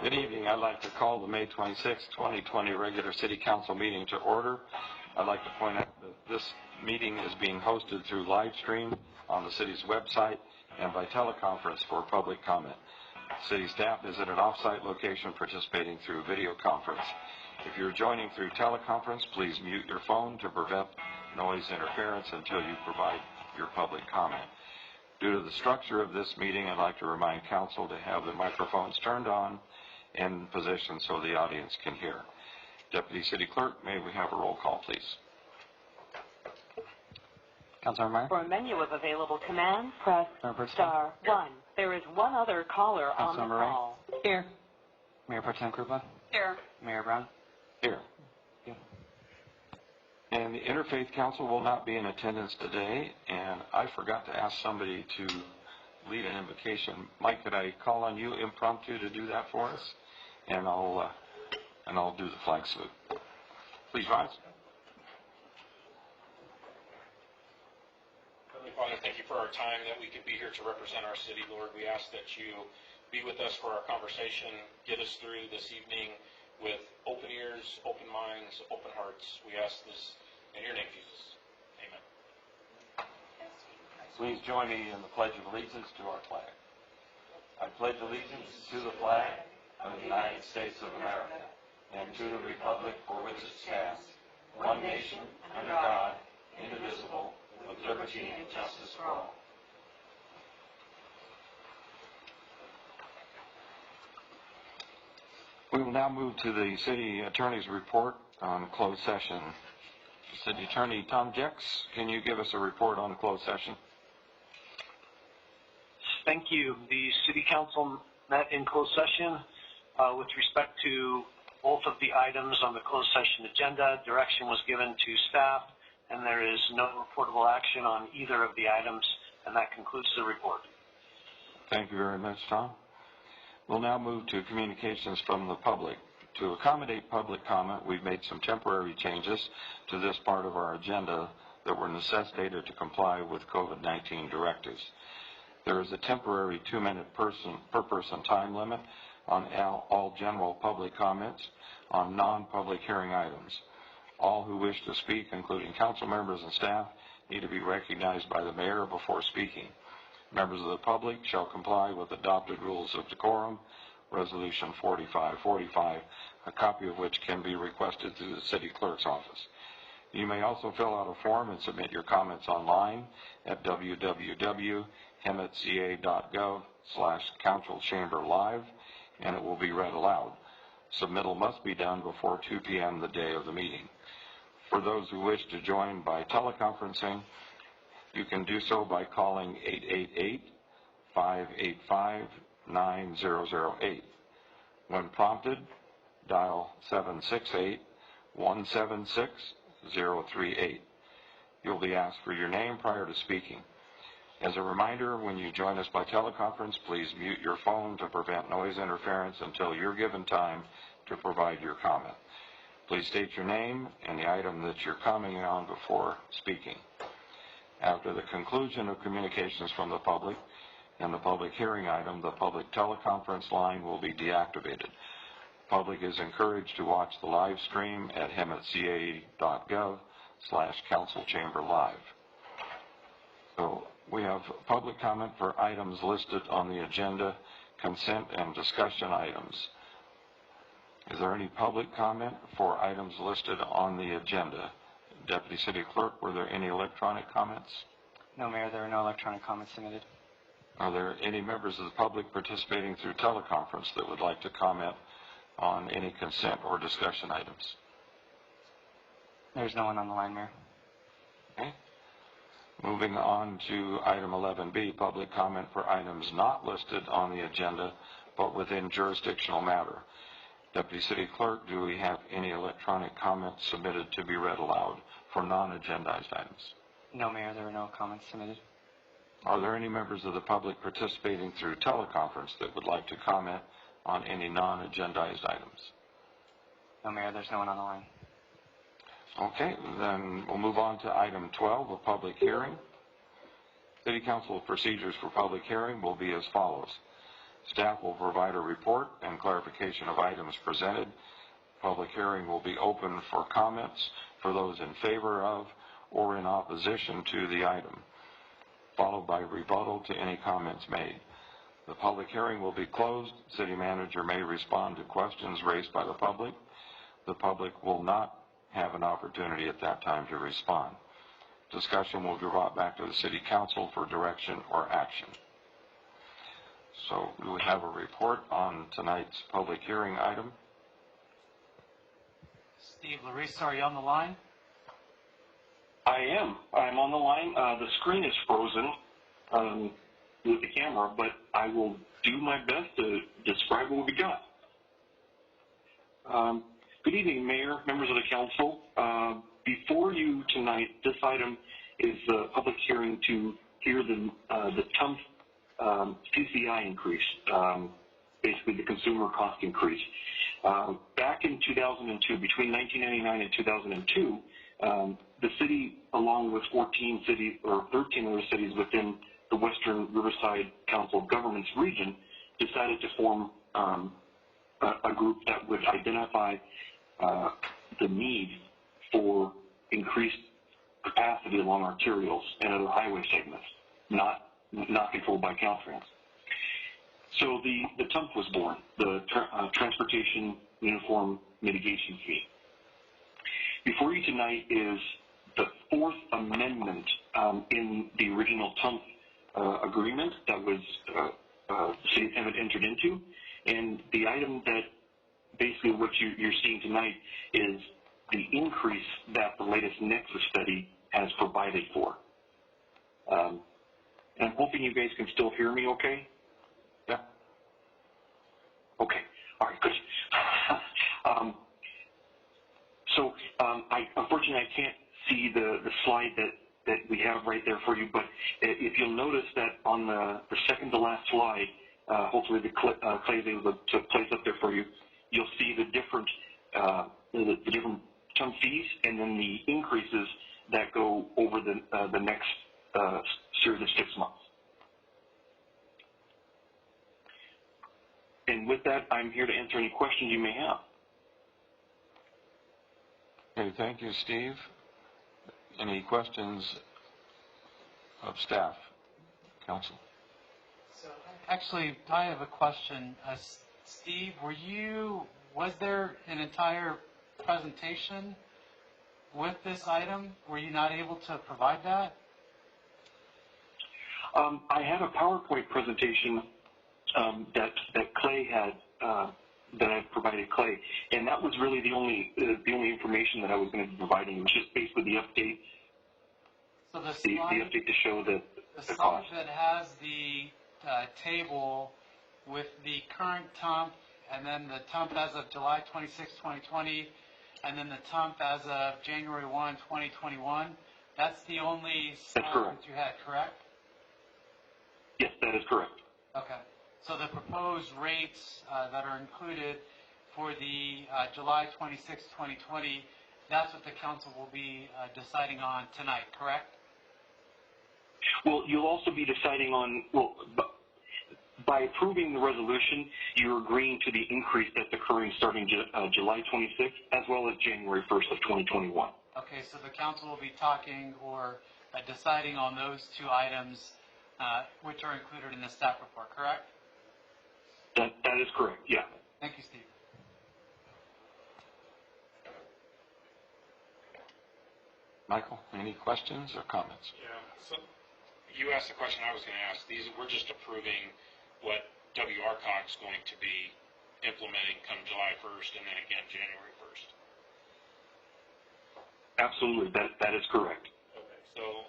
Good evening. I'd like to call the May 26, 2020 regular City Council meeting to order. I'd like to point out that this meeting is being hosted through live stream on the city's website and by teleconference for public comment. City staff is at an off-site location participating through video conference. If you're joining through teleconference, please mute your phone to prevent noise interference until you provide your public comment. Due to the structure of this meeting, I'd like to remind council to have the microphones turned on in position so the audience can hear. Deputy City Clerk, may we have a roll call, please? Councilmember Meyer? For a menu of available commands, press star 1. There is one other caller on the call. Here. Mayor Pro Tem Krupa? Here. Mayor Brown? Here. Yeah. And the Interfaith Council will not be in attendance today, and I forgot to ask somebody to lead an invocation. Mike, could I call on you impromptu to do that for us? And I'll do the flag salute. Please rise. Heavenly Father, thank you for our time that we could be here to represent our city, Lord. We ask that you be with us for our conversation, get us through this evening with open ears, open minds, open hearts. We ask this in your name, Jesus. Amen. Please join me in the Pledge of Allegiance to our flag. I pledge allegiance to the flag of the United States of America and to the republic for which it stands, one nation, under God, indivisible, with liberty and justice for all. We will now move to the City Attorney's report on closed session. City Attorney Tom Jex, can you give us a report on the closed session? Thank you. The City Council met in closed session with respect to both of the items on the closed session agenda. Direction was given to staff, and there is no reportable action on either of the items, and that concludes the report. Thank you very much, Tom. We'll now move to communications from the public. To accommodate public comment, we've made some temporary changes to this part of our agenda that were necessitated to comply with COVID-19 directives. There is a temporary 2-minute per person time limit on all general public comments on non-public hearing items. All who wish to speak, including council members and staff, need to be recognized by the mayor before speaking. Members of the public shall comply with adopted rules of decorum, Resolution 4545, a copy of which can be requested through the city clerk's office. You may also fill out a form and submit your comments online at www.hemet.ca.gov/councilchamberlive, and it will be read aloud. Submittal must be done before 2 p.m. the day of the meeting. For those who wish to join by teleconferencing, you can do so by calling 888-585-9008. When prompted, dial 768-176-038. You'll be asked for your name prior to speaking. As a reminder, when you join us by teleconference, please mute your phone to prevent noise interference until you're given time to provide your comment. Please state your name and the item that you're commenting on before speaking. After the conclusion of communications from the public and the public hearing item, the public teleconference line will be deactivated. The public is encouraged to watch the live stream at hemet.ca.gov/councilchamberlive. So we have public comment for items listed on the agenda, consent and discussion items. Is there any public comment for items listed on the agenda? Deputy City Clerk, were there any electronic comments? No, Mayor, there are no electronic comments submitted. Are there any members of the public participating through teleconference that would like to comment on any consent or discussion items? There's no one on the line, Mayor. Okay. Moving on to item 11B, public comment for items not listed on the agenda but within jurisdictional matter. Deputy City Clerk, do we have any electronic comments submitted to be read aloud for non-agendized items? No, Mayor, there are no comments submitted. Are there any members of the public participating through teleconference that would like to comment on any non-agendized items? No, Mayor, there's no one on the line. Okay, then we'll move on to item 12, a public hearing. City Council procedures for public hearing will be as follows. Staff will provide a report and clarification of items presented. Public hearing will be open for comments for those in favor of or in opposition to the item, followed by rebuttal to any comments made. The public hearing will be closed. City manager may respond to questions raised by the public. The public will not have an opportunity at that time to respond. Discussion will be brought back to the City Council for direction or action. So, do we have a report on tonight's public hearing item? Steve Larissa, are you on the line? I am. I'm on the line. The screen is frozen with the camera, but I will do my best to describe what we got. Good evening, Mayor, members of the council. Before you tonight, this item is a public hearing to hear the TUMF CCI increase, basically the consumer cost increase. Back in 2002, between 1999 and 2002, the city, along with 14 cities or 13 other cities within the Western Riverside Council of Governments region, decided to form a group that would identify the need for increased capacity along arterials and other highway segments, not controlled by Caltrans. So the TUMF was born, the Transportation Uniform Mitigation Fee. Before you tonight is the fourth amendment in the original TUMF agreement that was the City of Hemet entered into, and the item that basically what you're seeing tonight is the increase that the latest Nexus study has provided for. And I'm hoping you guys can still hear me okay? Yeah. Okay. All right, good. Unfortunately, I can't see the slide that we have right there for you, but if you'll notice that on the second to last slide, hopefully Clay is able to place up there for you, you'll see the different TUMF fees and then the increases that go over the next series of 6 months. And with that, I'm here to answer any questions you may have. Okay, thank you, Steve. Any questions of staff, council? So, actually, I have a question. Steve, was there an entire presentation with this item? Were you not able to provide that? I had a PowerPoint presentation that Clay had, that I provided Clay, and that was really the only information that I was going to be providing, which is basically the update. So the update to show the slide cost. that has the table with the current TUMF, and then the TUMF as of July 26, 2020, and then the TUMF as of January 1, 2021. That's the only slide that you had, correct? Yes, that is correct. Okay. So the proposed rates that are included for the July 26, 2020, that's what the council will be deciding on tonight, correct? Well, you'll also be deciding on, by approving the resolution, you're agreeing to the increase that's occurring starting July 26th as well as January 1st of 2021. Okay, so the council will be talking or deciding on those two items which are included in the staff report, correct? That is correct, yeah. Thank you, Steve. Michael, any questions or comments? Yeah, so you asked the question I was going to ask. We're just approving what WRCOG is going to be implementing come July 1st and then again January 1st. Absolutely, that is correct. Okay, so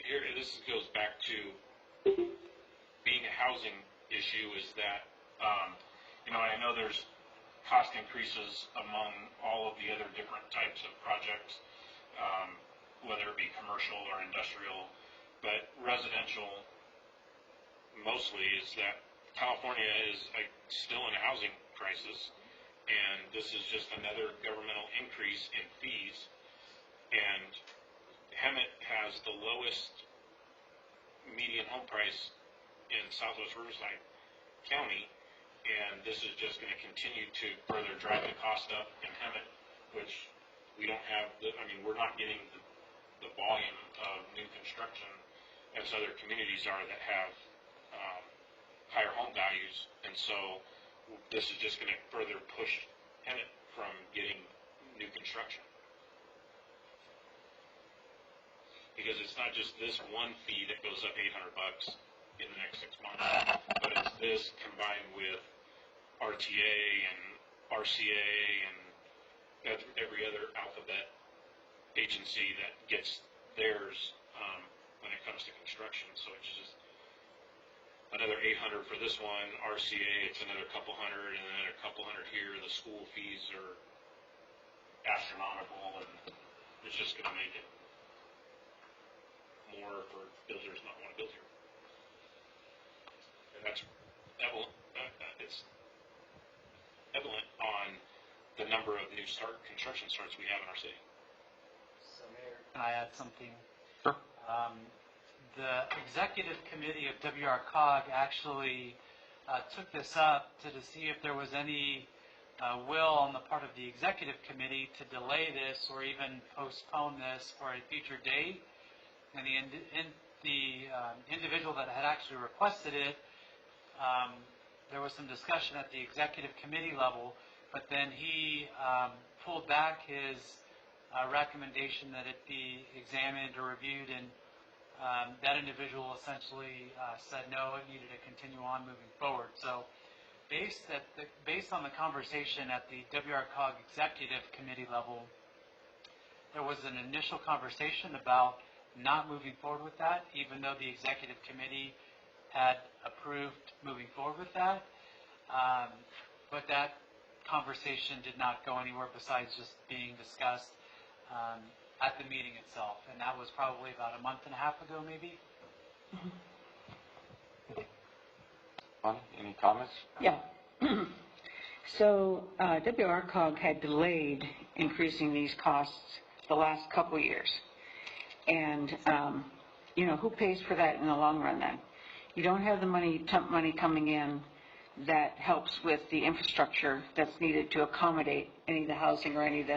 here, this goes back to being a housing issue is that, I know there's cost increases among all of the other different types of projects, whether it be commercial or industrial, but residential mostly is that California is still in a housing crisis, and this is just another governmental increase in fees, and Hemet has the lowest median home price in Southwest Riverside County, and this is just going to continue to further drive the cost up in Hemet, which we don't have, we're not getting the volume of new construction as other communities are that have higher home values, and so this is just going to further push Hemet from getting new construction. Because it's not just this one fee that goes up $800 in the next 6 months, but it's this combined with RTA and RCA and every other alphabet agency that gets theirs when it comes to construction. So it's just another $800 for this one. RCA, it's another couple hundred, and then a couple hundred here. The school fees are astronomical, and it's just going to make it more for builders not want to build here. And that's it's evident on the number of new construction starts we have in our city. So, Mayor, can I add something? Sure. The executive committee of WRCOG actually took this up to see if there was any will on the part of the executive committee to delay this or even postpone this for a future date. And the individual that had actually requested it, there was some discussion at the executive committee level, but then he pulled back his recommendation that it be examined or reviewed, and that individual essentially said no, it needed to continue on moving forward. So based on the conversation at the WRCOG executive committee level, there was an initial conversation about not moving forward with that, even though the executive committee had approved moving forward with that. But that conversation did not go anywhere besides just being discussed at the meeting itself. And that was probably about a month and a half ago, maybe. Bonnie, any comments? Yeah. So WRCOG had delayed increasing these costs the last couple of years. And, who pays for that in the long run then? You don't have the money coming in that helps with the infrastructure that's needed to accommodate any of the housing or any of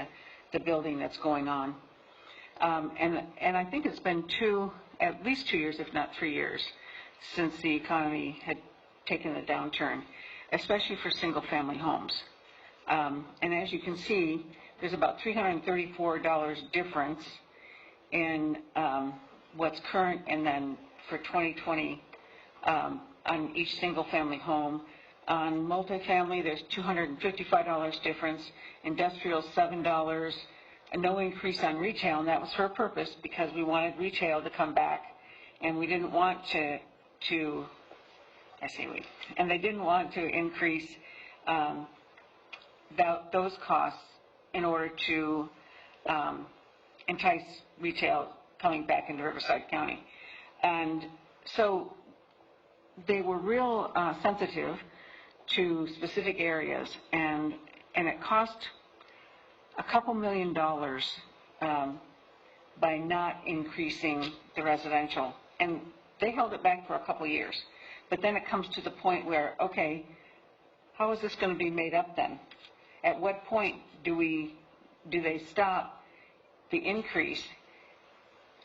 the building that's going on. And I think it's been at least 2 years, if not 3 years, since the economy had taken a downturn, especially for single-family homes. And as you can see, there's about $334 difference in what's current, and then for 2020 on each single-family home. On multifamily, there's $255 difference. Industrial, $7. No increase on retail, and that was for a purpose because we wanted retail to come back, and we didn't want and they didn't want to increase those costs in order to entice retail coming back into Riverside County. And so they were real sensitive to specific areas, and it cost a couple $1 million by not increasing the residential. And they held it back for a couple of years. But then it comes to the point where, okay, how is this going to be made up then? At what point do they stop the increase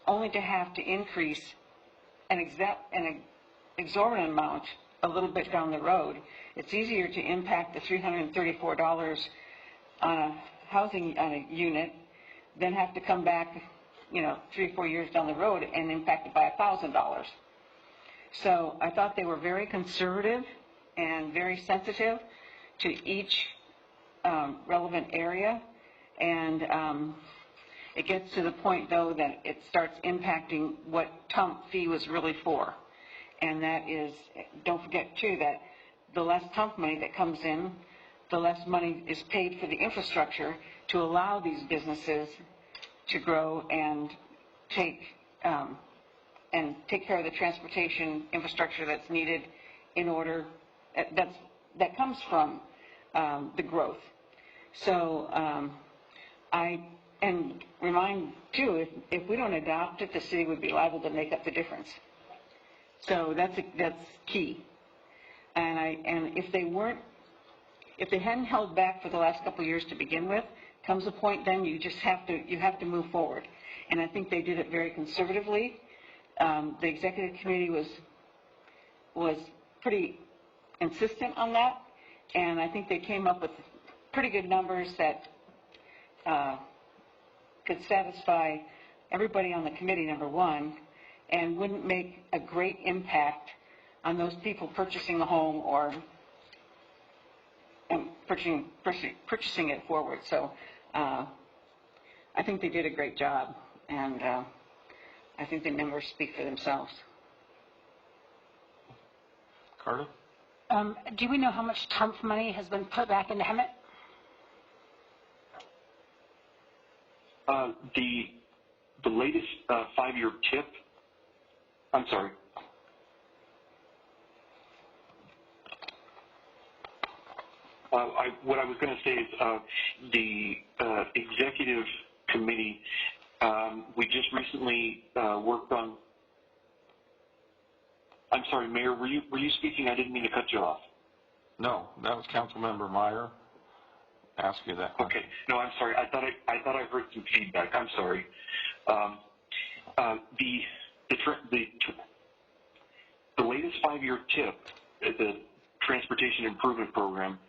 only to have to increase an exorbitant amount a little bit down the road? It's easier to impact the $334 on a housing on a unit than have to come back, 3 or 4 years down the road and impact it by $1,000. So I thought they were very conservative and very sensitive to each relevant area, and it gets to the point, though, that it starts impacting what TUMP fee was really for. And that is, don't forget, too, that the less TUMP money that comes in, the less money is paid for the infrastructure to allow these businesses to grow and take care of the transportation infrastructure that's needed in order, that comes from the growth. So and remind, too, if we don't adopt it, the city would be liable to make up the difference. So that's key. And if they weren't if they hadn't held back for the last couple of years to begin with, comes a point then you have to move forward. And I think they did it very conservatively. The executive committee was pretty insistent on that, and I think they came up with pretty good numbers that could satisfy everybody on the committee, number one, and wouldn't make a great impact on those people purchasing the home or purchasing it forward. So I think they did a great job, and I think the numbers speak for themselves. Carter? Do we know how much TUMF money has been put back into Hemet? The latest 5-year tip, I'm sorry. What I was going to say is the executive committee, we just recently worked on. I'm sorry, Mayor, were you speaking? I didn't mean to cut you off. No, that was Councilmember Meyer. Ask you that question. Okay. No, I'm sorry. I thought I heard some feedback. I'm sorry. The latest 5-year tip, the Transportation Improvement Program,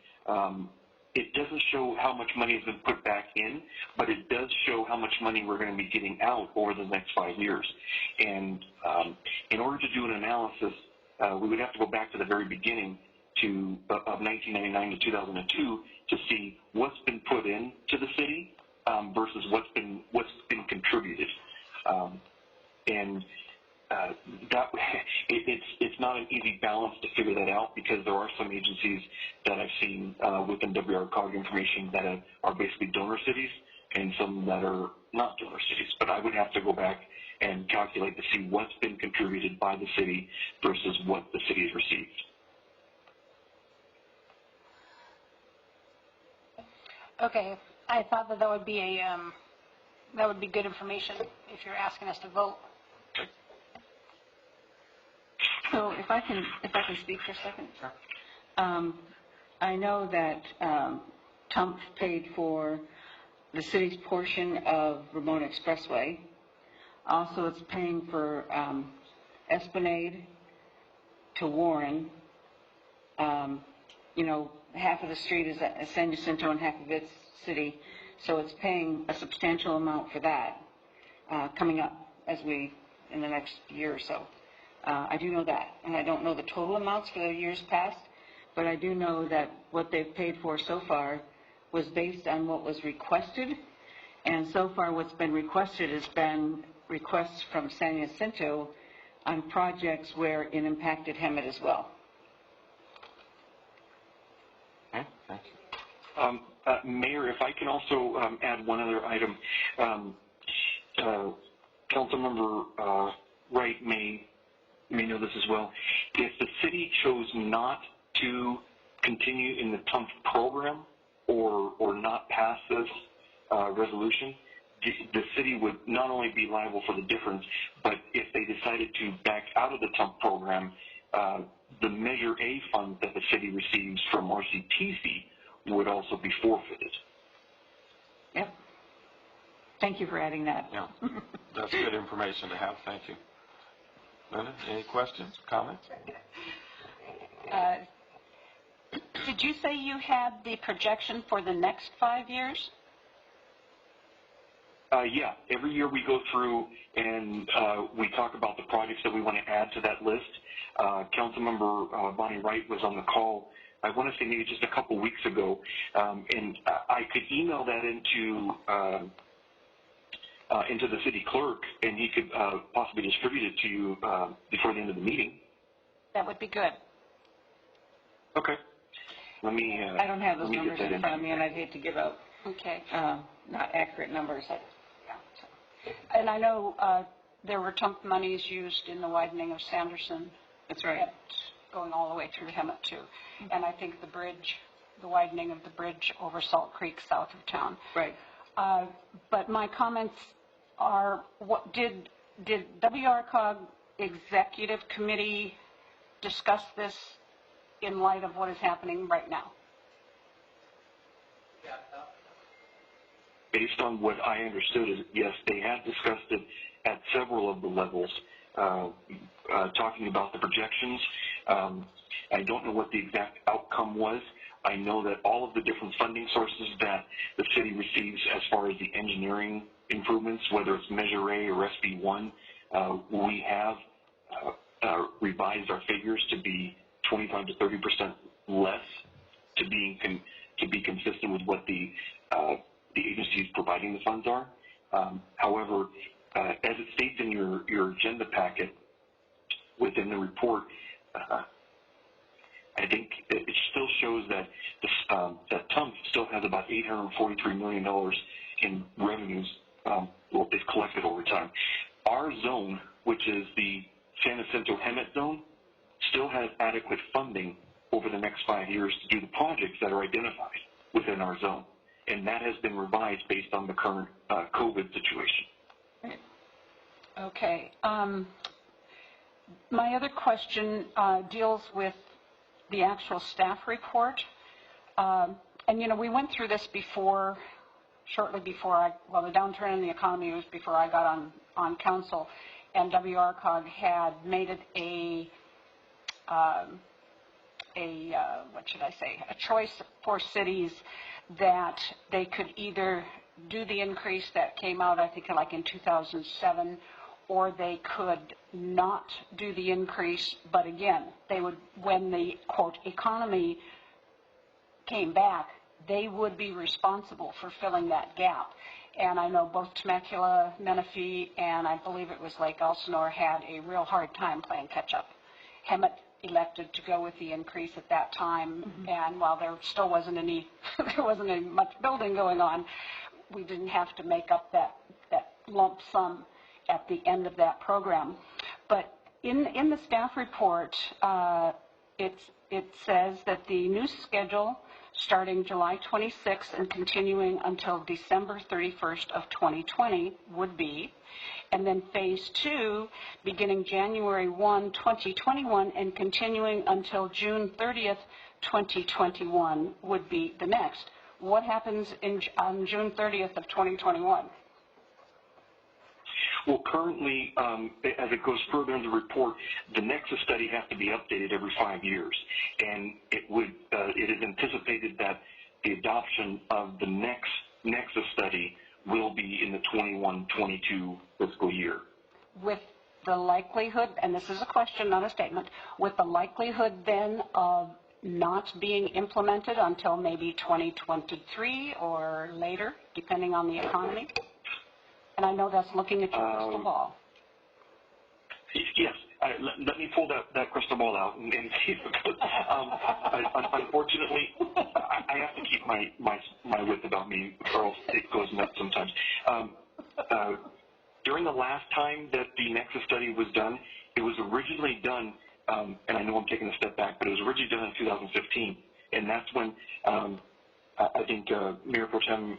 it doesn't show how much money has been put back in, but it does show how much money we're going to be getting out over the next 5 years. And in order to do an analysis, we would have to go back to the very beginning of 1999 to 2002 to see what's been put in to the city versus what's been contributed. It's not an easy balance to figure that out because there are some agencies that I've seen within WRCOG information that are basically donor cities and some that are not donor cities. But I would have to go back and calculate to see what's been contributed by the city versus what the city has received. Okay, I thought that would be that would be good information if you're asking us to vote. So if I can speak for a second. Sure. I know that TUMF paid for the city's portion of Ramona Expressway. Also, it's paying for Esplanade to Warren. Half of the street is San Jacinto and half of it's city, so it's paying a substantial amount for that coming up in the next year or so. I do know that, and I don't know the total amounts for the years past, but I do know that what they've paid for so far was based on what was requested, and so far what's been requested has been requests from San Jacinto on projects where it impacted Hemet as well. Okay, thank you. Mayor, if I can also add one other item. Councilmember Wright may know this as well. If the city chose not to continue in the TUMF program or not pass this resolution, the city would not only be liable for the difference, but if they decided to back out of the TUMF program, the Measure A fund that the city receives from RCTC would also be forfeited. Yep. Thank you for adding that. Yeah, that's good information to have. Thank you. Linda, any questions, comments? Did you say you had the projection for the next 5 years? Yeah, every year we go through and we talk about the projects that we want to add to that list. Councilmember Bonnie Wright was on the call, I want to say maybe just a couple weeks ago, and I could email that into the city clerk, and he could possibly distribute it to you before the end of the meeting. That would be good. Okay. Let me. I don't have those numbers in front of me, and I'd hate to give out not accurate numbers. And I know there were TUMF monies used in the widening of Sanderson. That's right. Going all the way through Hemet too. And I think the widening of the bridge over Salt Creek south of town. Right. But my comments are, what did WRCOG Executive Committee discuss this in light of what is happening right now? based on what I understood, is yes, they had discussed it at several of the levels, talking about the projections. I don't know what the exact outcome was. I know that all of the different funding sources that the city receives as far as the engineering improvements, whether it's Measure A or SB1, we have revised our figures to be 25 to 30% less to be consistent with what the agencies providing the funds are. However, as it states in your agenda packet within the report, I think it still shows that that TUMP still has about $843 million in revenues is collected over time. Our zone, which is the San Jacinto Hemet zone, still has adequate funding over the next 5 years to do the projects that are identified within our zone. And that has been revised based on the current COVID situation. Okay. My other question deals with the actual staff report. And, you know, we went through this before, shortly before the downturn in the economy was before I got on council, and WRCOG had made it a choice for cities that they could either do the increase that came out, I think, like in 2007, or they could not do the increase, but again, they would, when the, quote, economy came back, they would be responsible for filling that gap. And I know both Temecula, Menifee, and I believe it was Lake Elsinore had a real hard time playing catch-up. Hemet elected to go with the increase at that time, and while there still wasn't any, there wasn't any much building going on, we didn't have to make up that lump sum at the end of that program. But in the staff report, it says that the new schedule starting July 26th and continuing until December 31st of 2020 would be, and then phase 2 beginning January 1, 2021 and continuing until June 30th, 2021 would be the next. What happens on June 30th of 2021? Well, currently, as it goes further in the report, the Nexus study has to be updated every 5 years, and it is anticipated that the adoption of the next Nexus study will be in the 21-22 fiscal year. With the likelihood, and this is a question, not a statement, with the likelihood then of not being implemented until maybe 2023 or later, depending on the economy? And I know that's looking at your crystal ball. Yes. Let me pull that crystal ball out and see if it goes. Unfortunately, I have to keep my wit about me, or else it goes nuts sometimes. During the last time that the Nexus study was done, it was originally done, and I know I'm taking a step back, but it was originally done in 2015. And that's when I think Mayor Pro Tem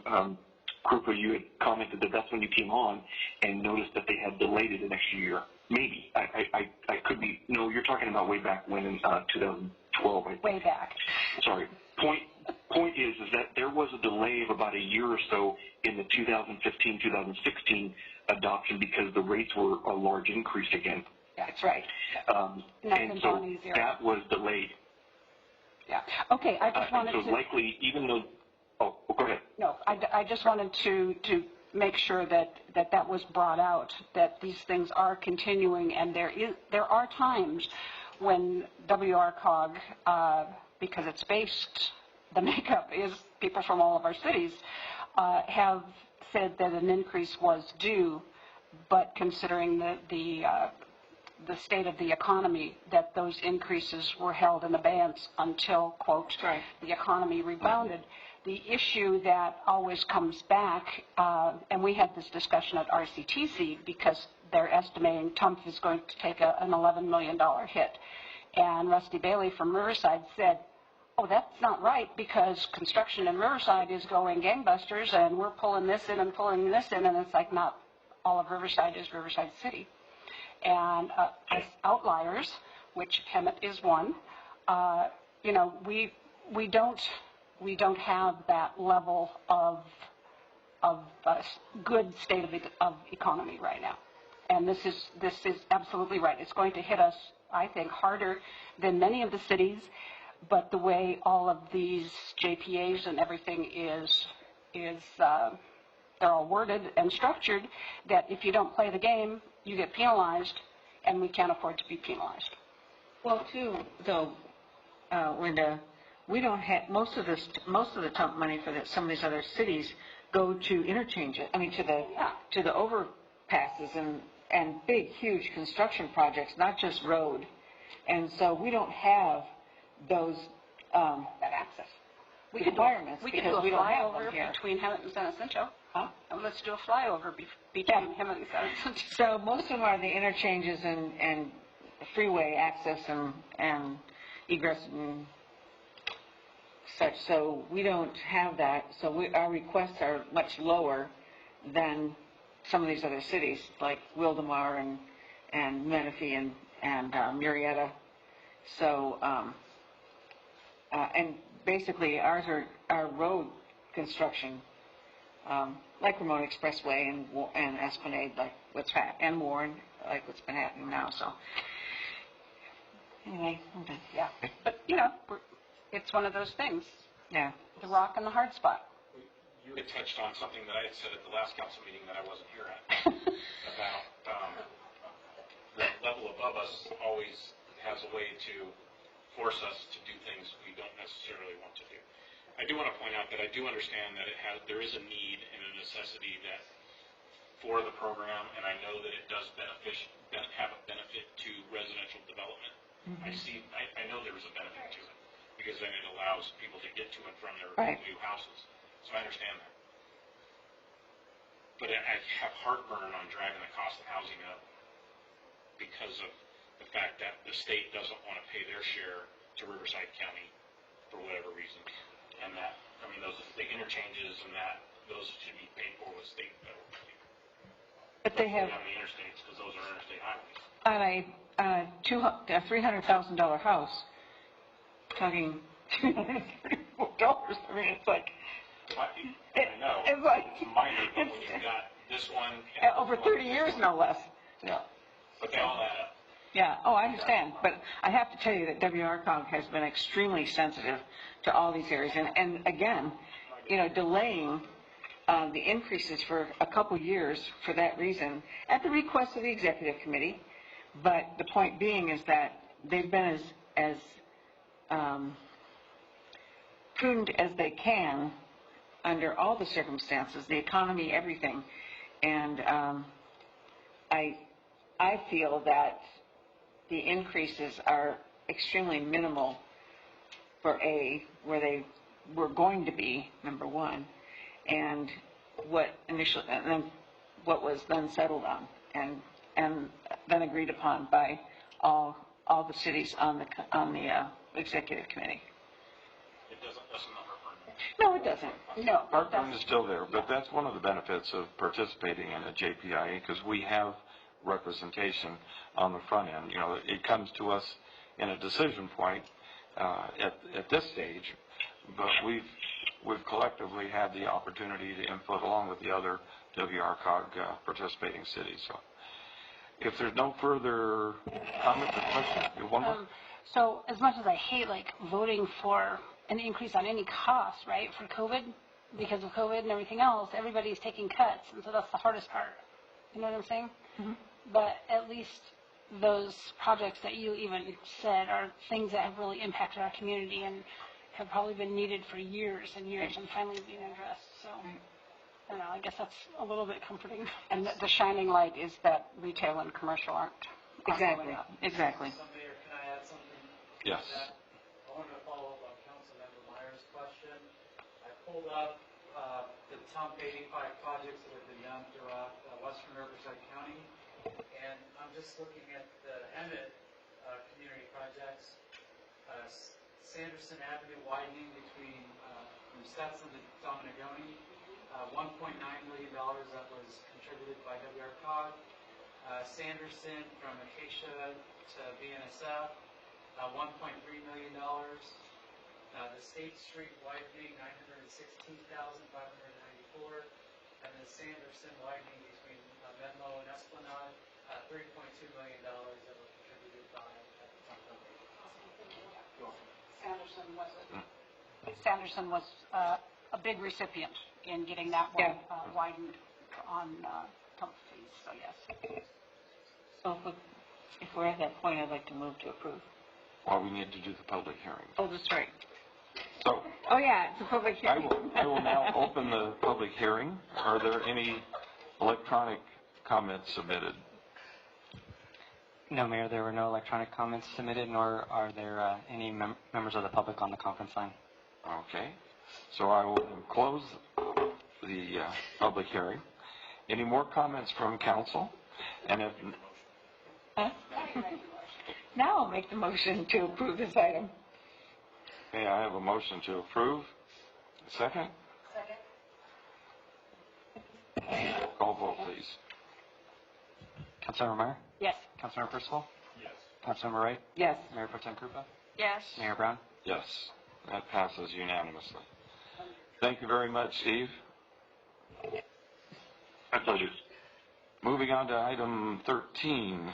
Krupa, you had commented that that's when you came on and noticed that they had delayed it an extra year. Maybe. I could be. No, you're talking about way back when in 2012. I think. Way back. Sorry. Point is that there was a delay of about a year or so in the 2015-2016 adoption because the rates were a large increase again. That's right. And so that was delayed. Yeah. Okay. I just wanted so to. Likely, even though. Oh, go ahead. No, I just wanted to make sure that was brought out, that these things are continuing, and there are times when WRCOG, because it's based, the makeup is people from all of our cities, have said that an increase was due, but considering the state of the economy, that those increases were held in abeyance until, quote, the economy rebounded. The issue that always comes back, and we had this discussion at RCTC because they're estimating TUMF is going to take an $11 million hit. And Rusty Bailey from Riverside said, oh, that's not right because construction in Riverside is going gangbusters and we're pulling this in and pulling this in, and it's like not all of Riverside is Riverside City. And as outliers, which Hemet is one, you know, we don't have that level of good state of economy right now. And this is absolutely right. It's going to hit us, I think, harder than many of the cities, but the way all of these JPAs and everything is they're all worded and structured that if you don't play the game, you get penalized, and we can't afford to be penalized. Well, too, though, Linda, we don't have most of the TUMP money for some of these other cities go to interchanges. I mean, to the overpasses and big, huge construction projects, not just road. And so we don't have those That access. We could requirements do a because we don't have them flyover here. between Hemet and San Jacinto. Huh? And let's do a flyover between Hemet and San Jacinto. So most of them are the interchanges and freeway access and egress and such. So we don't have that. So our requests are much lower than some of these other cities like Wildemar and Menifee and Murrieta. So and basically ours are our road construction. Like Ramona Expressway and Esplanade, like and Warren, like what's been happening now. So anyway, I'm done. Yeah, but it's one of those things. Yeah. The rock and the hard spot. You had touched on something that I had said at the last council meeting that I wasn't here at, about the level above us always has a way to force us to do things we don't necessarily want to do. I do want to point out that I do understand that there is a need and a necessity that for the program, and I know that it does have a benefit to residential development. Mm-hmm. I know there is a benefit to it because then it allows people to get to and from their new houses. So I understand that. But I have heartburn on driving the cost of housing up because of the fact that the state doesn't want to pay their share to Riverside County for whatever reason. And that, the interchanges and those should be paid for with state and federal money. But they have on the interstates because those are interstate highways. on a $300,000 house, talking $234. I mean, it's like I know. It's like it's minor, but when you've got this one over 30 years, no less. Yeah. But they all add up. Yeah. Oh, I understand. But I have to tell you that WRCOG has been extremely sensitive to all these areas, and again, delaying the increases for a couple years for that reason, at the request of the executive committee. But the point being is that they've been as prudent as they can under all the circumstances, the economy, everything. And I feel that the increases are extremely minimal for where they were going to be, number one, and what was then settled on and then agreed upon by all the cities on the executive committee. It doesn't heartburn. No, it doesn't. No, Heartburn is still there, but that's one of the benefits of participating in a JPIA because we have representation on the front end. It comes to us in a decision point at this stage, but we've collectively had the opportunity to input along with the other WRCOG participating cities. So, if there's no further comments or questions, one more. So, as much as I hate voting for an increase on any cost, right, for COVID, because of COVID and everything else, everybody's taking cuts, and so that's the hardest part. You know what I'm saying? Mm-hmm. But at least those projects that you even said are things that have really impacted our community and have probably been needed for years and years and finally being addressed. So, I don't know, I guess that's a little bit comforting. And the shining light is that retail and commercial aren't exactly. Exactly. So, Mayor, can I add something? Yes. I wanted to follow up on Councilmember Meyer's question. I pulled up the TUMP 85 projects that have been done throughout western Riverside County, and I'm just looking at the Hemet community projects. Sanderson Avenue widening between from Stetson to Dominagoni, $1.9 million that was contributed by WRCOG. Sanderson from Acacia to BNSF, $1.3 million. The State Street widening, $916,594. and then Sanderson widening between Menlo and Esplanade, $3.2 million that was contributed by Sanderson was a big recipient in getting that one widened on pump fees, so yes. So if we're at that point, I'd like to move to approve. Well, we need to do the public hearing. Oh, that's right. So Oh, yeah, it's a public I hearing. will now open the public hearing. Are there any electronic comments submitted? No, Mayor, there were no electronic comments submitted, nor are there any members of the public on the conference line. Okay. So I will close the public hearing. Any more comments from council? And if Huh? Now I'll make the motion to approve this item. okay, I have a motion to approve. A second? Second. Call vote, please. Councilmember Meyer? Yes. Councilmember Percival? Yes. Councilmember Wright? Yes. Mayor Pro Tem Krupa? Yes. Mayor Brown? Yes, that passes unanimously. Thank you very much, Steve. My pleasure. Moving on to item 13,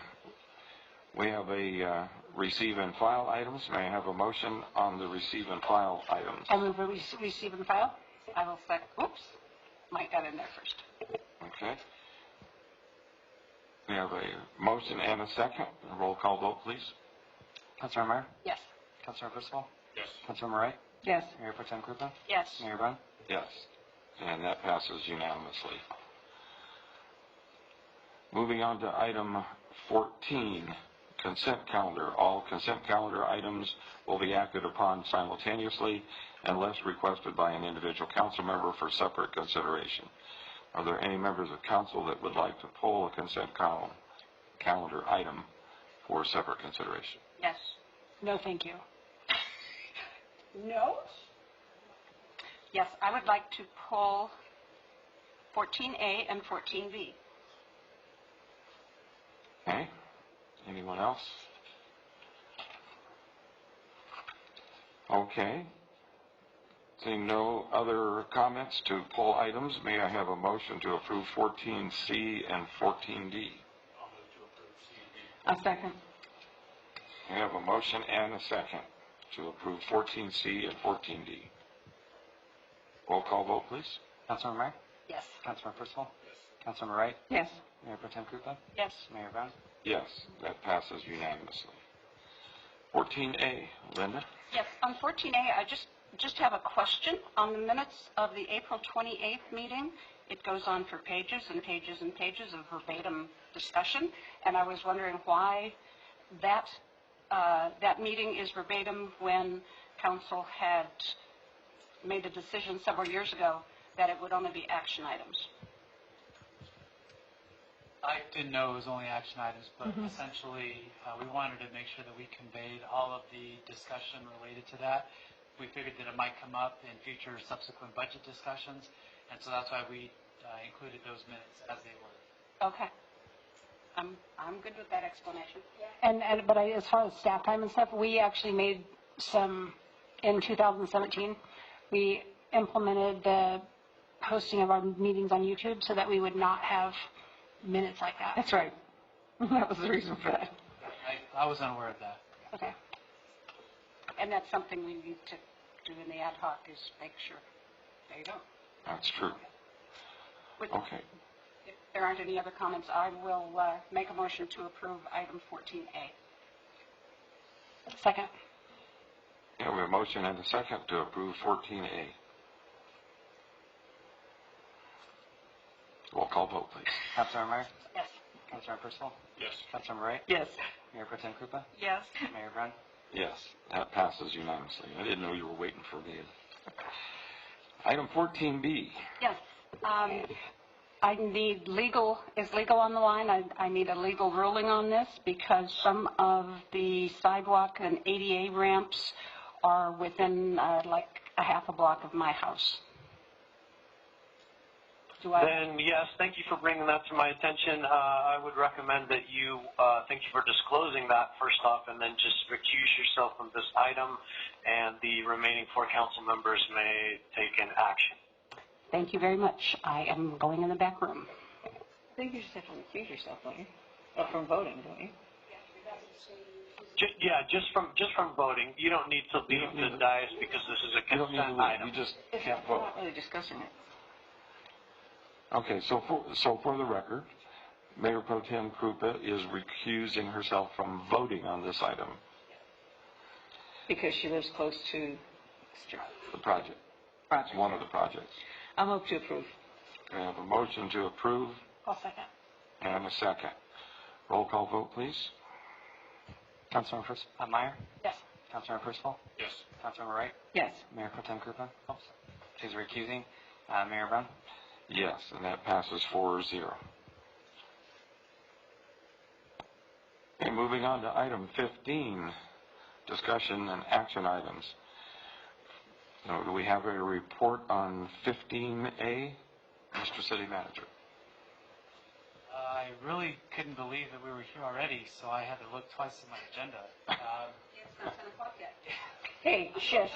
we have a receive and file items. May I have a motion on the receive and file items? I move we receive and file. I will second. Oops. Mike got in there first. Okay. We have a motion and a second. A roll call vote, please. Councilmember Meyer? Yes. Councilmember Percival? Yes. Councilmember Wright? Yes. Mayor Pro Tem Krupa? Yes. Mayor Brown? Yes, and that passes unanimously. Moving on to item 14, consent calendar. All consent calendar items will be acted upon simultaneously unless requested by an individual council member for separate consideration. Are there any members of council that would like to pull a consent calendar item for separate consideration? Yes. No, thank you. No? Yes, I would like to pull 14A and 14B. Okay. Anyone else? Okay. Seeing no other comments to pull items, may I have a motion to approve 14C and 14D? A second. I have a motion and a second to approve 14C and 14D. Roll call vote, please. Councilmember Meyer? Yes. Councilmember Percival? Councilmember Wright? Yes. Mayor Pro Tem Krupa? Yes. Mayor Brown? Yes, that passes unanimously. 14A, Linda? Yes, on 14A, I just have a question. On the minutes of the April 28th meeting, it goes on for pages and pages and pages of verbatim discussion, and I was wondering why that meeting is verbatim when council had made a decision several years ago that it would only be action items. I didn't know it was only action items, but essentially we wanted to make sure that we conveyed all of the discussion related to that. We figured that it might come up in future subsequent budget discussions, and so that's why we included those minutes as they were. Okay. I'm good with that explanation. But as far as staff time and stuff, we actually made some in 2017. We implemented the hosting of our meetings on YouTube so that we would not have minutes like that. That's right. That was the reason for that. I was unaware of that. Okay. And that's something we need to do in the ad hoc is make sure they don't. That's true. Okay. If there aren't any other comments, I will make a motion to approve item 14A. Second. Yeah, we have a motion and a second to approve 14A. Roll call vote, please. Councilmember Meyer? Yes. Councilmember Percival? Yes. Councilmember Wright? Yes. Mayor Pro Tem Krupa? Yes. Mayor Brown? Yes, that passes unanimously. I didn't know you were waiting for me. Item 14B. Yes. I need legal, is legal on the line? I need a legal ruling on this because some of the sidewalk and ADA ramps are within like a half a block of my house. Then, yes, thank you for bringing that to my attention. I would recommend that you, thank you for disclosing that first off, and then just recuse yourself from this item, and the remaining 4 council members may take an action. Thank you very much. I am going in the back room. I think you just have to recuse yourself, don't you? Or from voting, don't you? Just from voting. You don't need to leave the dais because this is a You don't need to consent leave. item. You just We're can't vote. not really discussing it. Okay, so for the record, Mayor Pro Tem Krupa is recusing herself from voting on this item, Because she lives close to the project. project. One of the projects. I'll move to approve. We have a motion to approve I'll second. and a second. Roll call vote, please. Councilmember Meyer? Yes. Councilmember Percival? Yes. Councilmember Wright? Yes. Mayor Pro Tem Krupa? Oops. She's recusing. Mayor Brown? Yes, and that passes 4-0. Okay, moving on to item 15, discussion and action items. So do we have a report on 15A, Mr. City Manager? I really couldn't believe that we were here already, so I had to look twice at my agenda. It's not 10 o'clock yet. Hey, shush.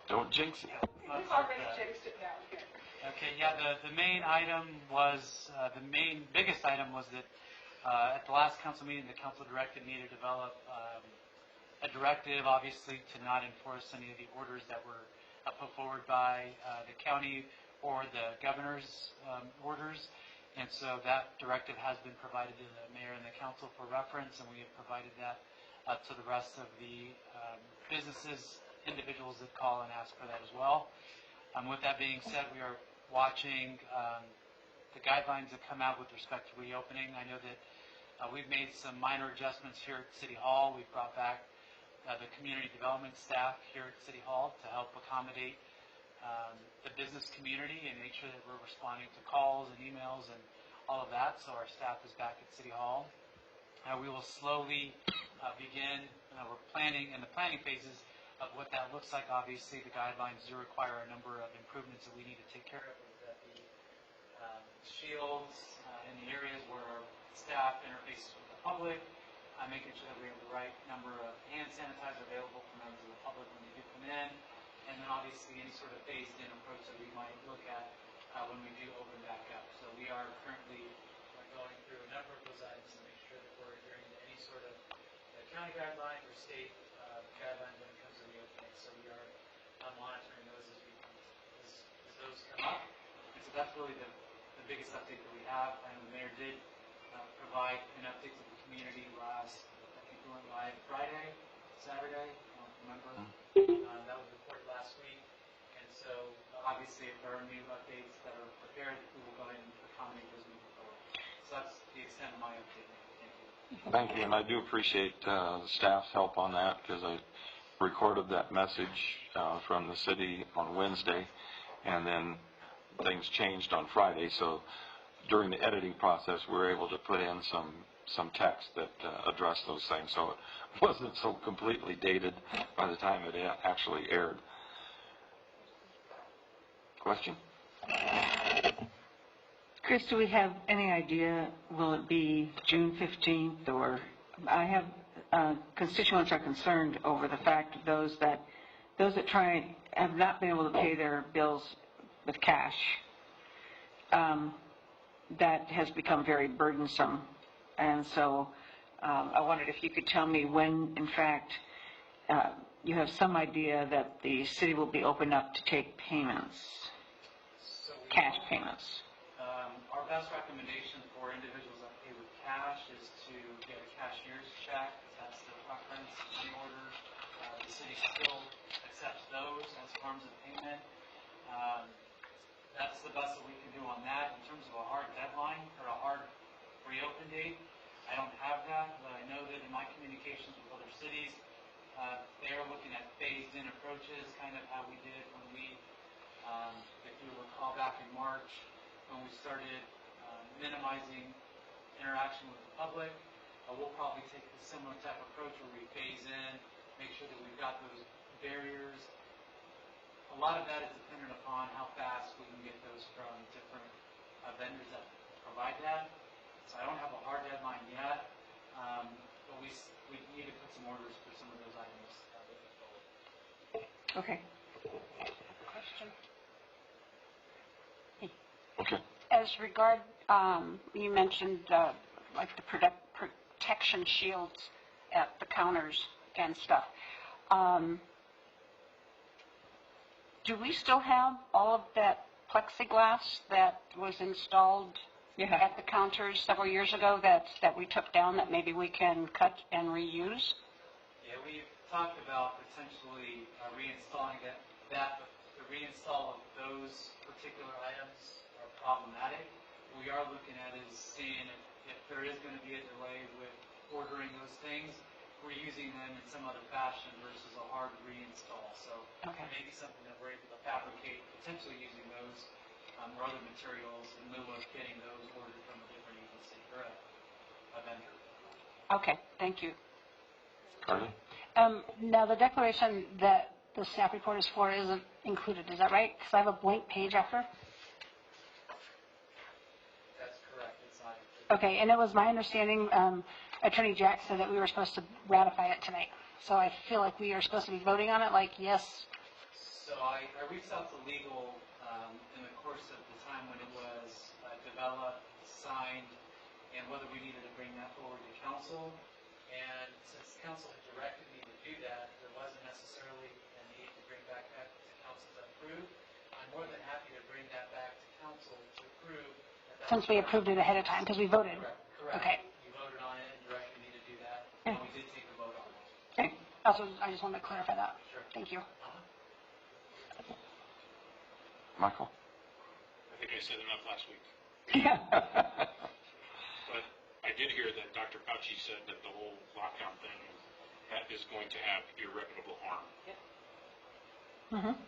Don't jinx it. jinxed it down here. Okay, yeah, the main item was, biggest item was that at the last council meeting, the council directed me to develop a directive, obviously, to not enforce any of the orders that were put forward by the county or the governor's orders. And so that directive has been provided to the mayor and the council for reference, and we have provided that to the rest of the businesses, individuals that call and ask for that as well. With that being said, we are watching the guidelines that come out with respect to reopening. I know that we've made some minor adjustments here at City Hall. We've brought back the community development staff here at City Hall to help accommodate the business community and make sure that we're responding to calls and emails and all of that. So our staff is back at City Hall. We will slowly begin. We're planning in the planning phases of what that looks like. Obviously, the guidelines do require a number of improvements that we need to take care of. That the shields in the areas where our staff interfaces with the public, making sure that we have the right number of hand sanitizer available for members of the public when they do come in. And then obviously any sort of phased-in approach that we might look at when we do open back up. So we are currently going through a number of those items to make sure that we're adhering to any sort of county guidelines or state guidelines when it comes to reopening. So we are monitoring those as those come up. And so that's really the biggest update that we have. And the mayor did provide an update to the community last, I think we went live Friday, Saturday, I don't remember. That was reported last week. And so obviously if there are new updates that are prepared, we will go ahead and accommodate those moving forward. So that's the extent of my update. Thank you. Thank you, and I do appreciate the staff's help on that because I recorded that message from the city on Wednesday, and then things changed on Friday. So during the editing process, we were able to put in some text that addressed those things, so it wasn't so completely dated by the time it actually aired. Question? Chris, do we have any idea, will it be June 15th, or I have constituents are concerned over the fact of those that have not been able to pay their bills with cash. That has become very burdensome, and so I wondered if you could tell me when, in fact, you have some idea that the city will be open up to take payments, cash payments. Our best recommendation for individuals that pay with cash is to get a cashier's check. That's the preference money order. The city still accepts those as forms of payment. That's the best that we can do on that. In terms of a hard deadline or a hard reopen date, I don't have that, but I know that in my communications with other cities, they are looking at phased-in approaches, kind of how we did when we, if you recall back in March, when we started minimizing interaction with the public. We'll probably take a similar type of approach where we phase in, make sure that we've got those barriers. A lot of that is dependent upon how fast we can get those from different vendors that provide that. So I don't have a hard deadline yet, but we need to put some orders for some of those items moving forward. Okay. Question? as regard, you mentioned like the protection shields at the counters and stuff. Do we still have all of that plexiglass that was installed at the counters several years ago that we took down that maybe we can cut and reuse? Yeah, we've talked about potentially reinstalling that, but the reinstall of those particular items are problematic. What we are looking at is seeing if there is going to be a delay with ordering those things, we're using them in some other fashion versus a hard reinstall. So maybe something that we're able to fabricate, potentially using those or other materials in lieu of getting those ordered from a different agency or a vendor. Okay, thank you. Carly? Now, the declaration that the staff report is for isn't included, is that right? Because I have a blank page after. That's correct. It's not included. Okay, and it was my understanding, Attorney Jack said that we were supposed to ratify it tonight. So I feel like we are supposed to be voting on it, like yes. So I reached out to legal in the course of the time when it was developed, signed, and whether we needed to bring that forward to council. And since council had directed me to do that, there wasn't necessarily a need to bring back that to council to approve. I'm more than happy to bring that back to council to approve. Since we approved it ahead of time, because we voted. Correct. Okay. You voted on it and directed me to do that, and we did take a vote on it. Okay. Also, I just wanted to clarify that. Sure. Thank you. Michael? I think I said enough last week. Yeah. But I did hear that Dr. Fauci said that the whole lockdown thing is going to have irreparable harm. Mm-hmm.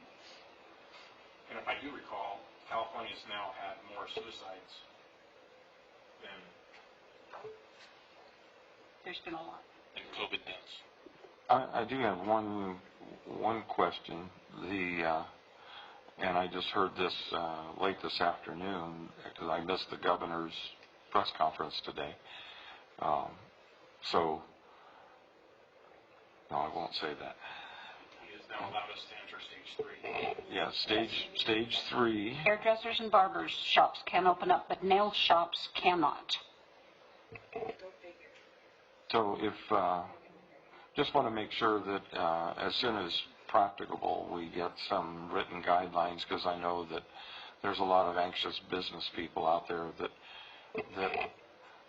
And if I do recall, California's now had more suicides than There's been a lot. COVID deaths. I do have one question. And I just heard this late this afternoon because I missed the governor's press conference today. So, no, I won't say that. He has now allowed us to enter stage 3. Yeah, stage 3. Hairdressers and barbers shops can open up, but nail shops cannot. So if, just want to make sure that as soon as practicable we get some written guidelines, because I know that there's a lot of anxious business people out there that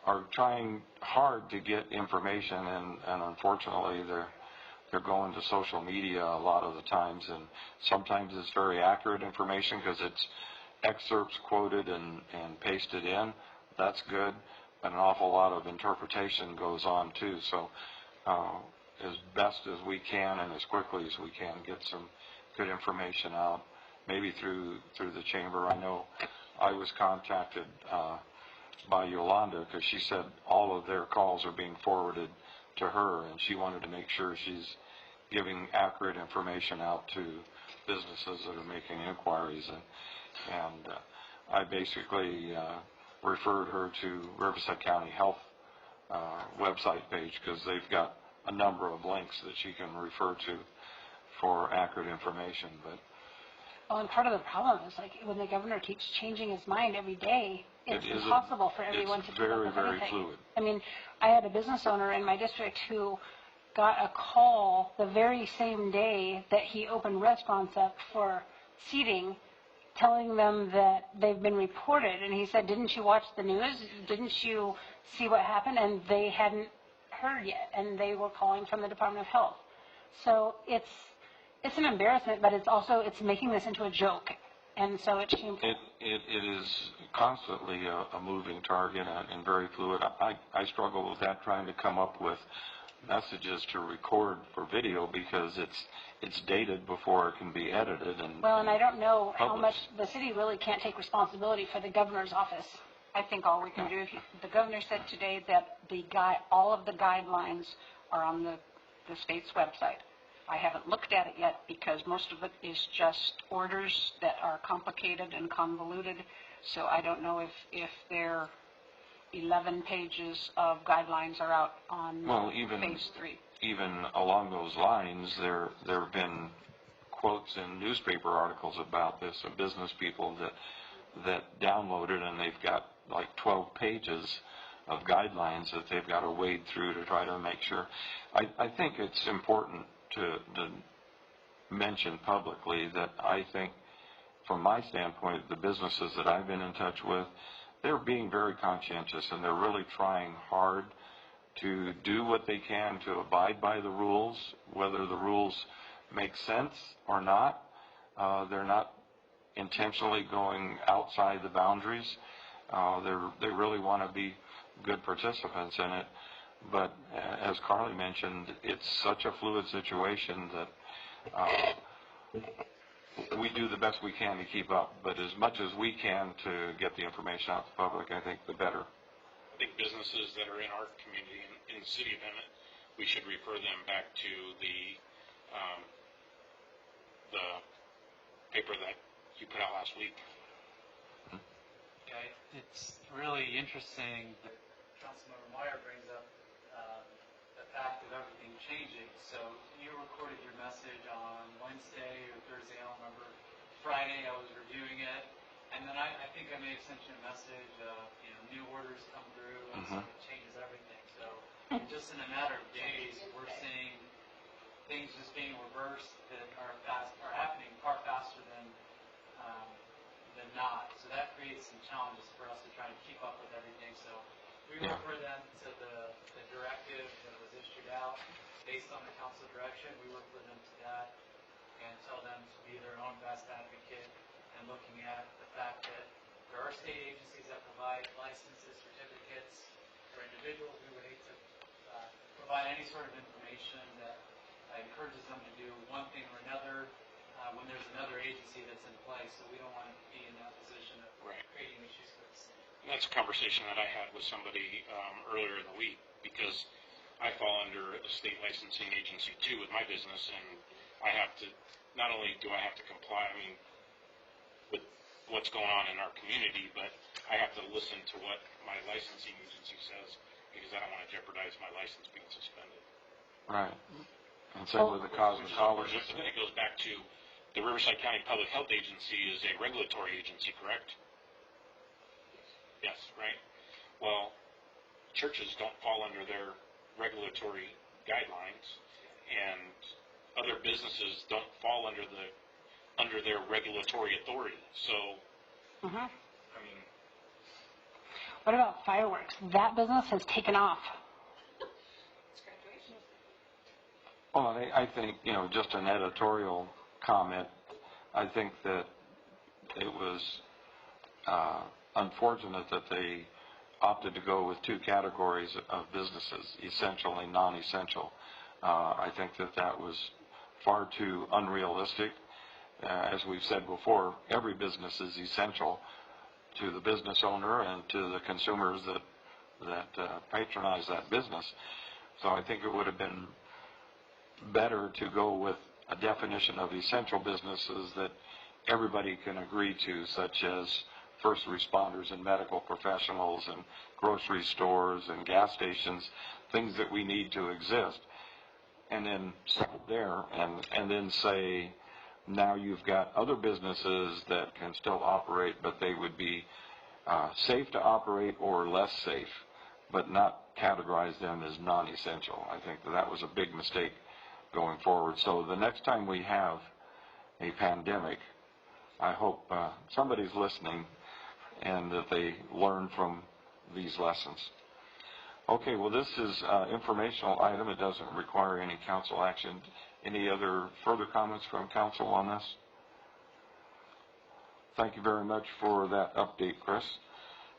are trying hard to get information, and unfortunately they're going to social media a lot of the times, and sometimes it's very accurate information because it's excerpts quoted and pasted in. That's good, but an awful lot of interpretation goes on too. So as best as we can and as quickly as we can get some good information out, maybe through the chamber. I know I was contacted by Yolanda because she said all of their calls are being forwarded to her, and she wanted to make sure she's giving accurate information out to businesses that are making inquiries. And I basically referred her to Riverside County Health website page because they've got a number of links that she can refer to for accurate information. But well, and part of the problem is like when the governor keeps changing his mind every day, it's impossible for everyone to keep up with everything. Very fluid. I mean, I had a business owner in my district who got a call the very same day that he opened restaurants up for seating, telling them that they've been reported. And he said, didn't you watch the news? Didn't you see what happened? And they hadn't heard yet, and they were calling from the Department of Health. So it's an embarrassment, but it's making this into a joke, and so it's shameful. It is constantly a moving target and very fluid. I struggle with that, trying to come up with messages to record for video because it's dated before it can be edited and and I don't know published. How much the city really can't take responsibility for the governor's office. I think all we can do, the governor said today that all of the guidelines are on the state's website. I haven't looked at it yet because most of it is just orders that are complicated and convoluted. So I don't know if their 11 pages of guidelines are out on phase 3. Even along those lines, there have been quotes in newspaper articles about this of business people that downloaded, and they've got like 12 pages of guidelines that they've got to wade through to try to make sure. I think it's important to mention publicly that I think, from my standpoint, the businesses that I've been in touch with, they're being very conscientious, and they're really trying hard to do what they can to abide by the rules, whether the rules make sense or not. They're not intentionally going outside the boundaries. They really want to be good participants in it. But as Carly mentioned, it's such a fluid situation that we do the best we can to keep up. But as much as we can to get the information out to the public, I think the better. I think businesses that are in our community, in the city of Emmett, we should refer them back to the paper that you put out last week. Okay, it's really interesting that Councilmember Meyer brings up the fact of everything changing. So you recorded your message on Wednesday or Thursday, I don't remember. Friday, I was reviewing it, and then I think I may have sent you a message of, new orders come through, and so it changes everything. So just in a matter of days, we're seeing things just being reversed that are happening far faster than not. So that creates some challenges for us to try to keep up with everything. So we refer them to the directive that was issued out based on the council direction. We refer them to that and tell them to be their own best advocate, and looking at the fact that there are state agencies that provide licenses, certificates for individuals. We would hate to provide any sort of information that encourages them to do one thing or another when there's another agency that's in place. So we don't want to be in that position of creating issues for the state. And that's a conversation that I had with somebody earlier in the week, because I fall under a state licensing agency too with my business, and I have to, not only do I have to comply, with what's going on in our community, but I have to listen to what my licensing agency says, because I don't want to jeopardize my license being suspended. Right. And same with the cosmetologist. And then it goes back to the Riverside County Public Health Agency is a regulatory agency, correct? Yes, right? Well, churches don't fall under their regulatory guidelines, and other businesses don't fall under their regulatory authority. So, What about fireworks? That business has taken off. Well, I think, just an editorial comment, I think that it was unfortunate that they opted to go with two categories of businesses, essential and non-essential. I think that was far too unrealistic. As we've said before, every business is essential to the business owner and to the consumers that patronize that business. So I think it would have been better to go with a definition of essential businesses that everybody can agree to, such as first responders and medical professionals and grocery stores and gas stations, things that we need to exist. And then stop there and then say, now you've got other businesses that can still operate, but they would be safe to operate or less safe, but not categorize them as non-essential. I think that was a big mistake going forward. So the next time we have a pandemic, I hope somebody's listening and that they learn from these lessons. Okay, well, this is an informational item. It doesn't require any council action. Any other further comments from council on this? Thank you very much for that update, Chris.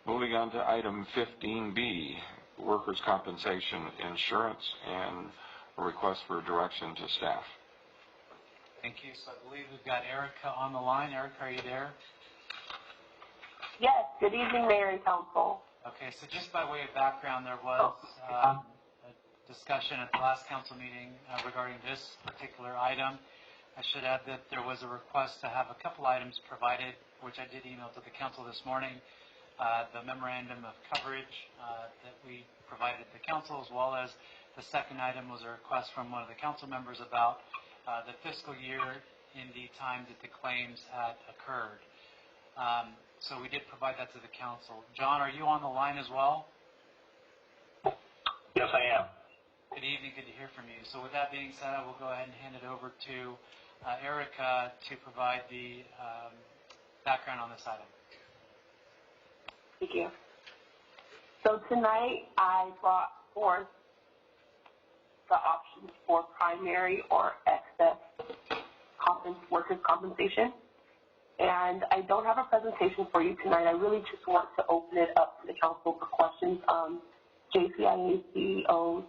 Moving on to item 15B, workers' compensation insurance and a request for direction to staff. Thank you. So I believe we've got Erica on the line. Erica, are you there? Yes, good evening, Mayor and Council. Okay, so just by way of background, there was a discussion at the last council meeting regarding this particular item. I should add that there was a request to have a couple items provided, which I did email to the council this morning. The memorandum of coverage that we provided the council, as well as the second item was a request from one of the council members about the fiscal year in the time that the claims had occurred. So we did provide that to the council. John, are you on the line as well? Yes, I am. Good evening. Good to hear from you. So with that being said, I will go ahead and hand it over to Erica to provide the background on this item. Thank you. So tonight I brought forth the options for primary or excess workers' compensation. And I don't have a presentation for you tonight. I really just want to open it up to the council for questions. JCIA CEO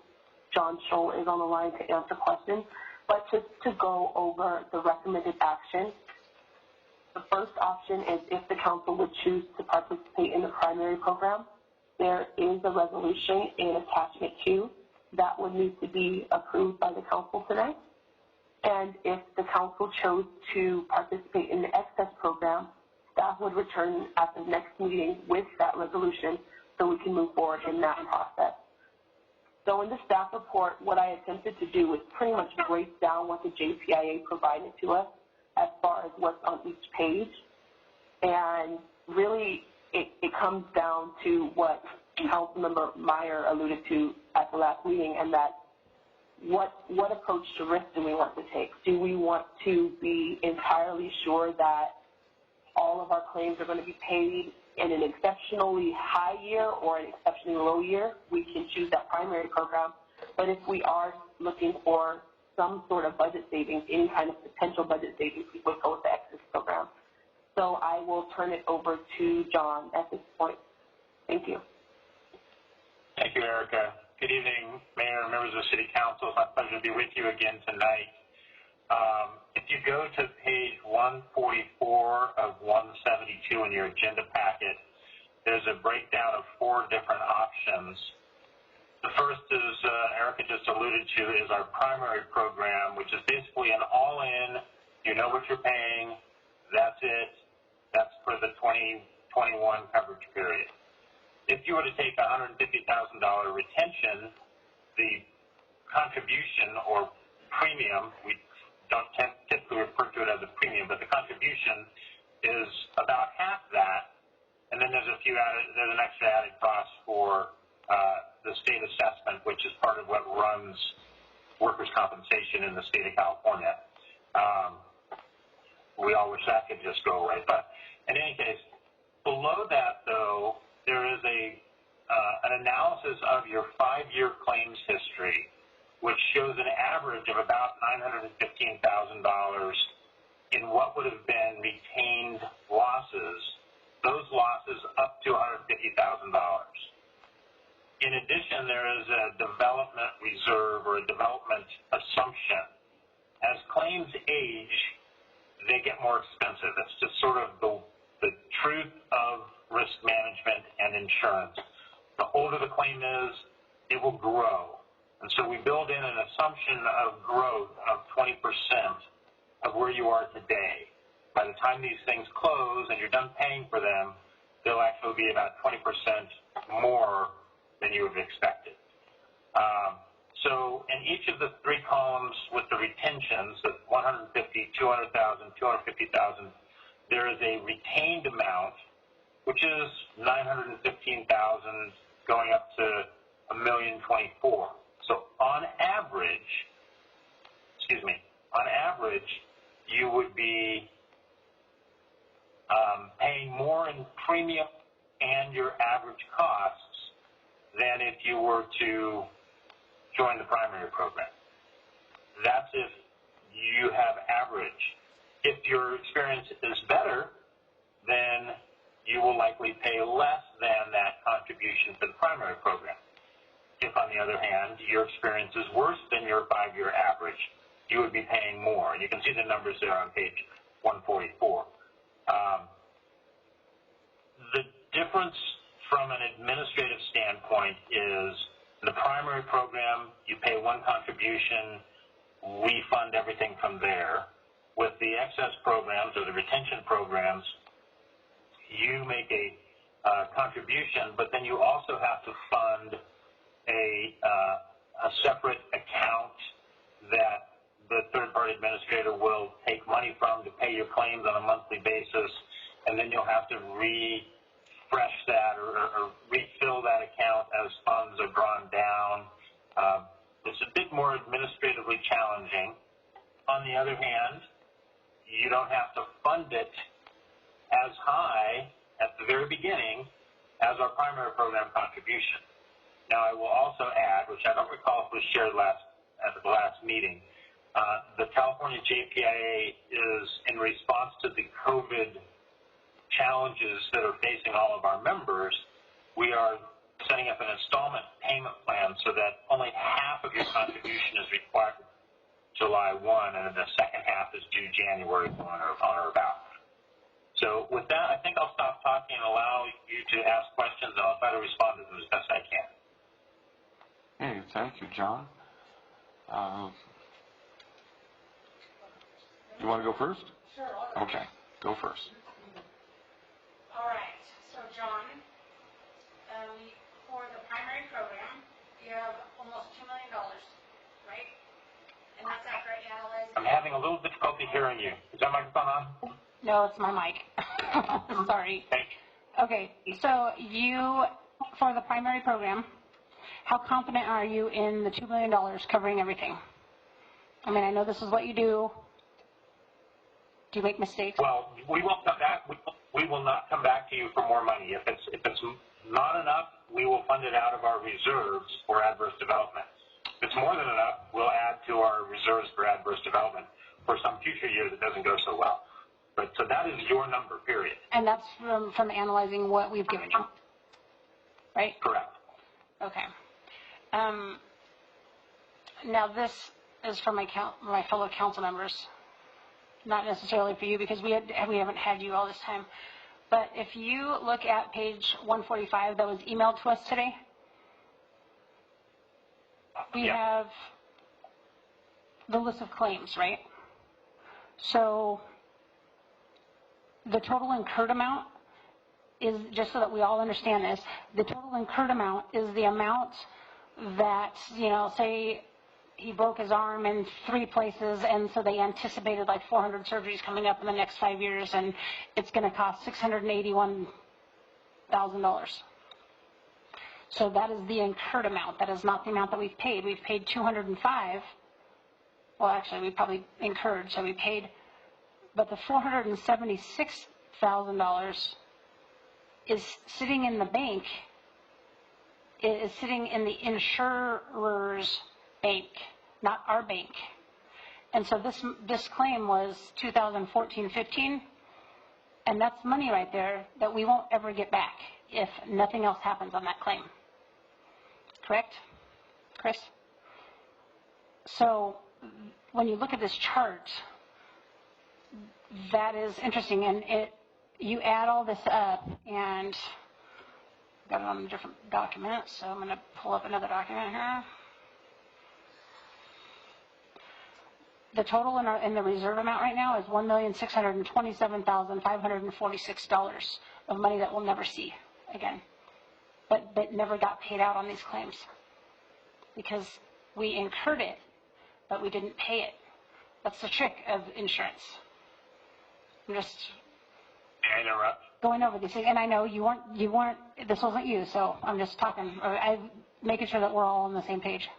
John Scholl is on the line to answer questions. But just to go over the recommended action, the first option is if the council would choose to participate in the primary program, there is a resolution in attachment 2 that would need to be approved by the council tonight. And if the council chose to participate in the excess program, staff would return at the next meeting with that resolution so we can move forward in that process. So in the staff report, what I attempted to do was pretty much break down what the JCIA provided to us as far as what's on each page. And really, it comes down to what Councilmember Meyer alluded to at the last meeting, and that what approach to risk do we want to take? Do we want to be entirely sure that all of our claims are going to be paid in an exceptionally high year or an exceptionally low year? We can choose that primary program. But if we are looking for some sort of budget savings, any kind of potential budget savings, we would go with the excess program. So I will turn it over to John at this point. Thank you. Thank you, Erica. Good evening, Mayor and members of the City Council. It's my pleasure to be with you again tonight. If you go to page 144 of 172 in your agenda packet, there's a breakdown of 4 different options. The first is, Erica just alluded to, is our primary program, which is basically an all-in, you know what you're paying, that's it, that's for the 2021 coverage period. If you were to take a $150,000 retention, the contribution or premium, we don't typically refer to it as a premium, but the contribution is about half that, and then there's an extra added cost for the state assessment, which is part of what runs workers' compensation in the state of California. We all wish that could just go away, but in any case, below that, though, there is an analysis of your 5-year claims history, which shows an average of about $915,000 in what would have been retained losses, those losses up to $150,000. In addition, there is a development reserve or a development assumption. As claims age, they get more expensive. It's just sort of the truth of risk management and insurance. The older the claim is, it will grow. And so we build in an assumption of growth of 20% of where you are today. By the time these things close and you're done paying for them, they'll actually be about 20% more than you have expected. So in each of the 3 columns with the retentions, the 150, 200,000, 250,000, there is a retained amount, which is $915,000 going up to $1,024,000. So on average, you would be paying more in premium and your average costs than if you were to join the primary program. That's if you have average. If your experience is better, then you will likely pay less than that contribution for the primary program. If, on the other hand, your experience is worse than your 5-year average, you would be paying more. And you can see the numbers there on page 144. The difference from an administrative standpoint is in the primary program, you pay 1 contribution, we fund everything from there. With the excess programs or the retention programs, you make a contribution, but then you also have to fund a separate account that the third-party administrator will take money from to pay your claims on a monthly basis, and then you'll have to refresh that or refill that account as funds are drawn down. It's a bit more administratively challenging. On the other hand, you don't have to fund it as high at the very beginning as our primary program contribution. Now, I will also add, which I don't recall if was shared at the last meeting, the California JPIA is in response to the COVID challenges that are facing all of our members. We are setting up an installment payment plan so that only half of your contribution is required July 1, and then the second half is due January 1 or on or about. So with that, I think I'll stop talking and allow you to ask questions, and I'll try to respond to them as best I can. Hey, thank you, John. You want to go first? Sure. Okay, go first. All right. So, John, for the primary program, you have almost $2 million, right? And that's after analyzing. I'm having a little difficulty hearing you. Is that microphone on? No, it's my mic. Sorry. Okay. So for the primary program, how confident are you in the $2 million covering everything? I mean, I know this is what you do. Do you make mistakes? Well, we will come back. We will not come back to you for more money. If it's not enough, we will fund it out of our reserves for adverse development. If it's more than enough, we'll add to our reserves for adverse development for some future year that doesn't go so well. But so that is your number, period. And that's from analyzing what we've given you, right? Correct. Okay. Now this is for my fellow council members, not necessarily for you because we haven't had you all this time. But if you look at page 145 that was emailed to us today, we have the list of claims, right? So the total incurred amount is, just so that we all understand this, the total incurred amount is the amount that, say he broke his arm in 3 places, and so they anticipated like 400 surgeries coming up in the next 5 years, and it's going to cost $681,000. So that is the incurred amount. That is not the amount that we've paid. We've paid $205,000. Well, actually, we probably incurred, so we paid. But the $476,000 is sitting in the bank, is sitting in the insurer's bank, not our bank. And so this claim was 2014-15, and that's money right there that we won't ever get back if nothing else happens on that claim. Correct, Chris? So when you look at this chart, that is interesting, and you add all this up, and I've got it on a different document, so I'm going to pull up another document here. The total in the reserve amount right now is $1,627,546 of money that we'll never see again, but that never got paid out on these claims because we incurred it, but we didn't pay it. That's the trick of insurance. I'm just going over these things, and I know you weren't. This wasn't you, so I'm just talking. I'm making sure that we're all on the same page.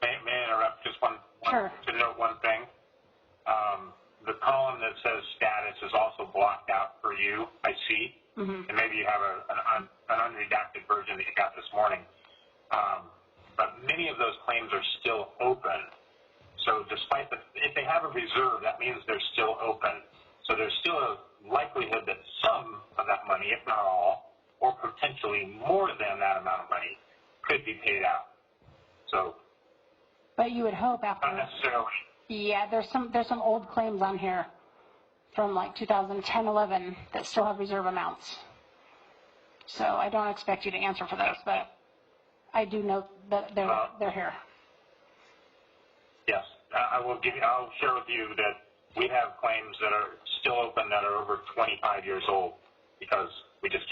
May I interrupt just one? Sure. To note one thing. The column that says status is also blocked out for you, I see. Mm-hmm. And maybe you have an unredacted version that you got this morning. But many of those claims are still open. So despite if they have a reserve, that means they're still open. So there's still a likelihood that some of that money, if not all, or potentially more than that amount of money, could be paid out. So. But you would hope after. Not necessarily. Yeah, there's some old claims on here from like 2010-11 that still have reserve amounts. So I don't expect you to answer for those, but I do know that they're here. Yes, I'll share with you that we have claims that are still open that are over 25 years old because we just